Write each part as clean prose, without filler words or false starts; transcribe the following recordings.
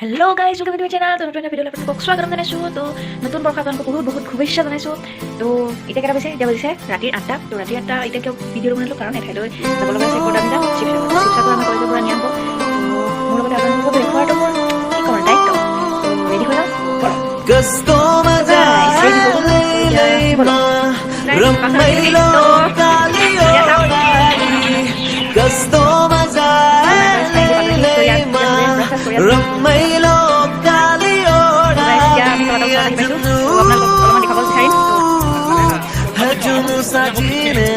Hello guys welcome to my channel. तो नতুन এটা ভিডিঅ'লৈ আপোনালোকক স্বাগতম জনাইছোঁ। তো নতুন বৰ্ষৰ আপোনালোকক বহুত শুভেচ্ছা জনাইছোঁ। তো এতিয়া কেইটা বাজিছে? এতিয়া বাজিছে ৰাতিৰ 8টা। তো ৰাতিৰ 8টা এতিয়া কিয় ভিডিঅ' বনালোঁ কাৰণ এঠাইলৈ যাব লগা আছে। ক'ত আমি যাম? শিৱসাগৰ আমি কলেজৰ পৰা নিয়াব। মোৰ লগতে আপোনালোকক দেখুৱাটো মোৰ কি ক'ম দায়িত্ব। তো ৰেডি হৈ যাওঁ। Ramailo Kaliora Hajunu Sajine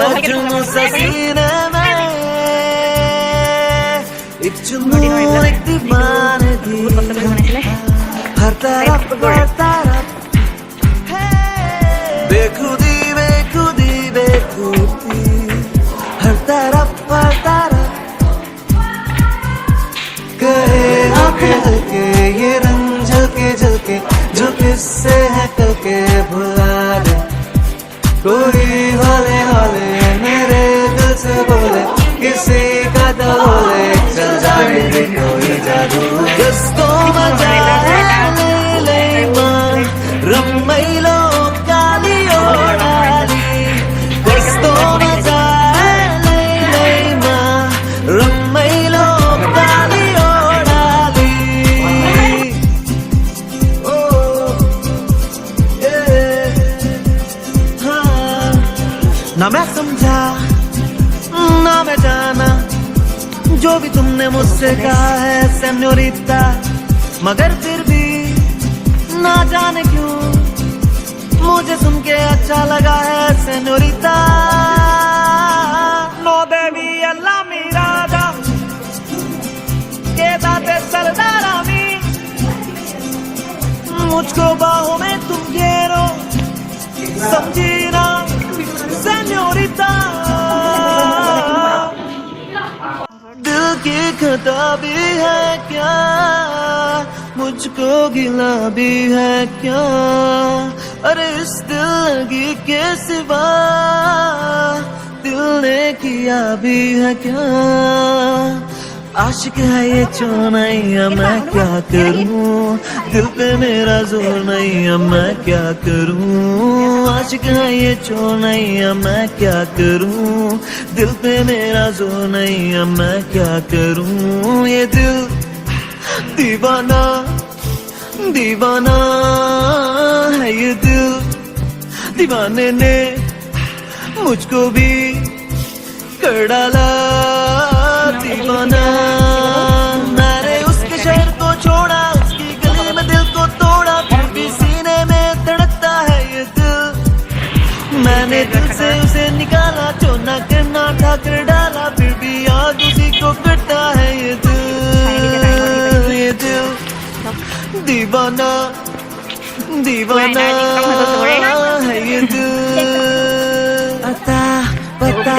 Hajunu Sajine Ichunu ek divane di Har taraf bekhudi हर तरफ कहे आंखें हल्के ये रंग झलके जो किससे है कल के भुला दे कोई हौले हौले मेरे दिल से बोले किसी का दिल बोले चल जाने दे कोई जादू किसको मजा ले मां रम्मैलो कालियो डाली किसको मजा ना मैं समझा ना मैं जाना जो भी तुमने मुझसे कहा है सेन्योरिटा, मगर फिर भी ना जाने क्यों मुझे सुन के अच्छा लगा है सेन्योरिटा। नो देवी अल्लाह मेरा दा के दाते सरदारा मी मुझको बाहों में तुम घेरो समझी ना सेन्योरिटा। दिल की खता भी है क्या मुझको गिला भी है क्या अरे इस दिल के सिवा दिल ने किया भी है क्या आशिक है ये चौनैया मैं क्या करूं दिल पे मेरा जोर नहीं है मैं क्या करूं आशिक है ये चौनैया मैं क्या करूं दिल पे मेरा जोर नहीं है मैं क्या करूं ये दिल दीवाना दीवाना है ये दिल दीवाने ने मुझको भी कर डाला दीवाना। मैंने उसके शहर को छोड़ा उसकी गली में दिल को तोड़ा फिर भी सीने में धड़कता है ये दिल मैंने दिल से उसे निकाला चोना करना ठाकर डाला फिर भी याद उसी को करता है ये दिल दीवाना दीवाना है ये दिल अता पता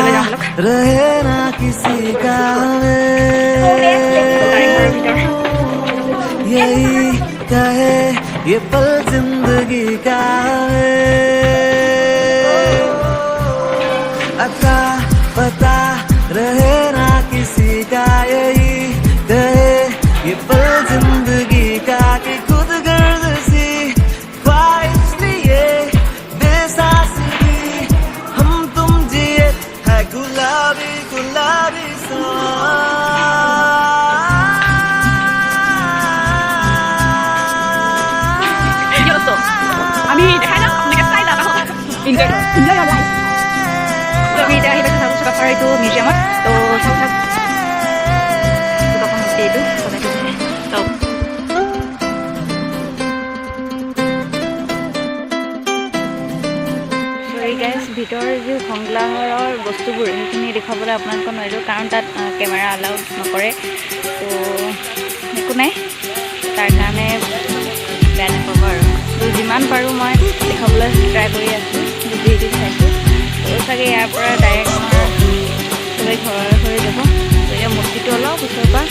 रहे ना किसी का यही कहे ये पल जिंदगी का अता पता रहे ना किसी का यही कहे ये पल जिंदगी का कि खुद गर्द सी ख्वाहिश लिए बेसास भी हम तुम जिए है गुलाबी गुलाबी सा। আমি দেখাই যাম আপোনালোকে চাই যাওক এনজয় ইয়াৰ লাইফ। তো আমি এতিয়া আহি পাইছোঁ চাবুক এইটো মিউজিয়ামত। তো চাওক এইটো ভিতৰৰ যি সংগ্ৰহালয়ৰ বস্তুবোৰ সেইখিনি দেখুৱাবলৈ আপোনালোকক নোৱাৰিলোঁ কাৰণ তাত কেমেৰা এলাউড নকৰে। তো একো নাই তাৰ কাৰণে বেয়া নাপাব আৰু তো যিমান পাৰোঁ মই দেখাবলৈ ট্ৰাই কৰি আছোঁ ভিডিঅ' চাইছোঁ। তো চাগে ইয়াৰ পৰা ডাইৰেক্ট আমাৰ চবেই ঘৰে ঘৰে যাব। তো এতিয়া মূৰ্তিটো অলপ ওচৰৰ পৰা